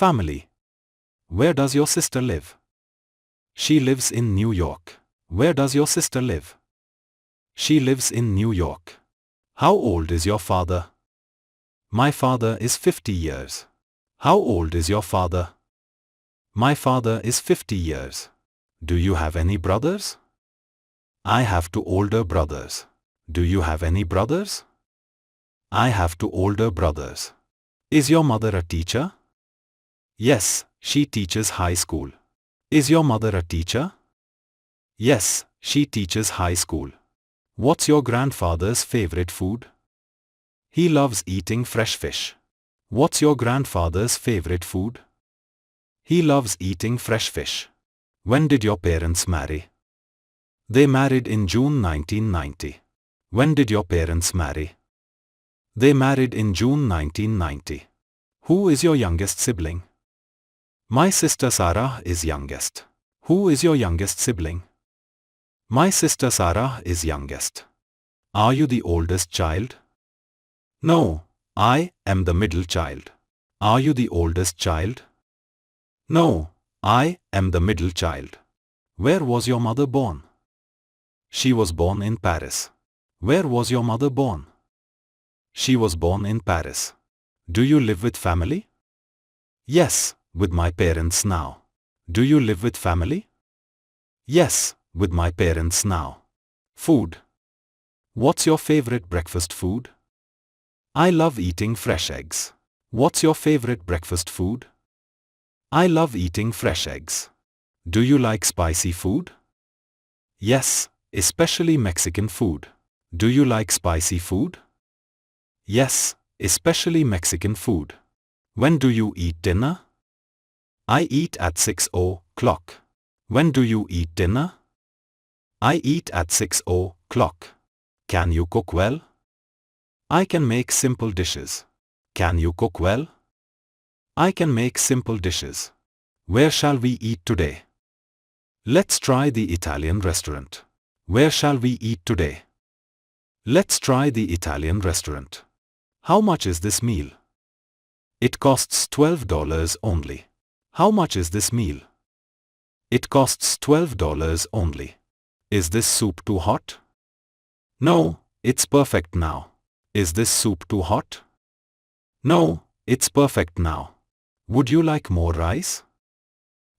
Family. Where does your sister live? She lives in New York. Where does your sister live? She lives in New York. How old is your father? My father is 50 years. How old is your father? My father is 50 years. Do you have any brothers? I have two older brothers. Do you have any brothers? I have two older brothers. Is your mother a teacher? Yes, she teaches high school. Is your mother a teacher? Yes, she teaches high school. What's your grandfather's favorite food? He loves eating fresh fish. What's your grandfather's favorite food? He loves eating fresh fish. When did your parents marry? They married in June 1990. When did your parents marry? They married in June 1990. Who is your youngest sibling? My sister Sarah is youngest. Who is your youngest sibling? My sister Sarah is youngest. Are you the oldest child? No, I am the middle child. Are you the oldest child? No, I am the middle child. Where was your mother born? She was born in Paris. Where was your mother born? She was born in Paris. Do you live with family? Yes, with my parents now. Do you live with family? Yes, with my parents now. Food. What's your favorite breakfast food? I love eating fresh eggs. What's your favorite breakfast food? I love eating fresh eggs. Do you like spicy food? Yes, especially Mexican food. Do you like spicy food? Yes, especially Mexican food. When do you eat dinner? I eat at 6 o'clock. When do you eat dinner? I eat at 6 o'clock. Can you cook well? I can make simple dishes. Can you cook well? I can make simple dishes. Where shall we eat today? Let's try the Italian restaurant. Where shall we eat today? Let's try the Italian restaurant. How much is this meal? It costs $12 only. How much is this meal? It costs $12 only. Is this soup too hot? No, it's perfect now. Is this soup too hot? No, it's perfect now. Would you like more rice?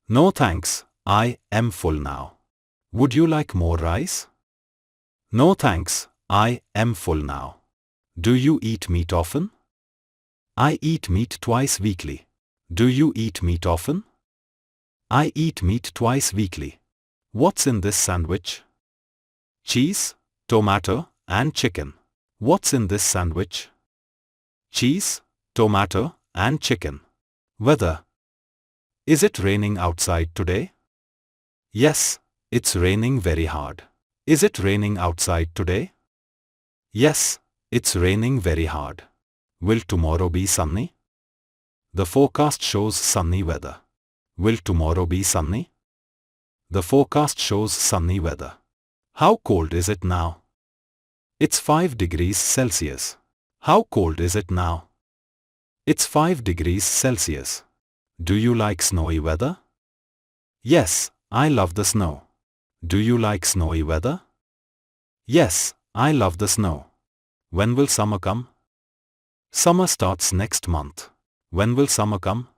No thanks, I am full now. Would you like more rice? No thanks, I am full now. Do you eat meat often? I eat meat twice weekly. Do you eat meat often? I eat meat twice weekly. What's in this sandwich? Cheese, tomato, and chicken. What's in this sandwich? Cheese, tomato, and chicken. Weather. Is it raining outside today? Yes, it's raining very hard. Is it raining outside today? Yes, it's raining very hard. Will tomorrow be sunny? The forecast shows sunny weather. Will tomorrow be sunny? The forecast shows sunny weather. How cold is it now? It's 5 degrees Celsius. How cold is it now? It's 5 degrees Celsius. Do you like snowy weather? Yes, I love the snow. Do you like snowy weather? Yes, I love the snow. When will summer come? Summer starts next month. When will summer come?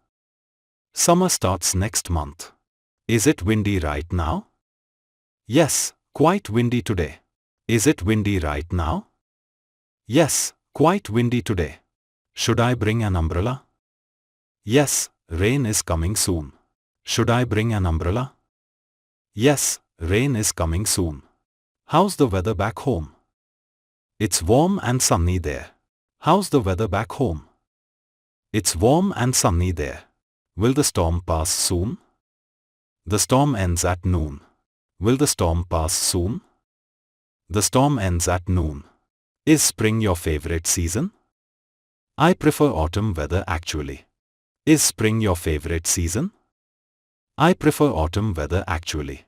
Summer starts next month. Is it windy right now? Yes, quite windy today. Is it windy right now? Yes, quite windy today. Should I bring an umbrella? Yes, rain is coming soon. Should I bring an umbrella? Yes, rain is coming soon. How's the weather back home? It's warm and sunny there. How's the weather back home? It's warm and sunny there. Will the storm pass soon? The storm ends at noon. Will the storm pass soon? The storm ends at noon. Is spring your favorite season? I prefer autumn weather actually. Is spring your favorite season? I prefer autumn weather actually.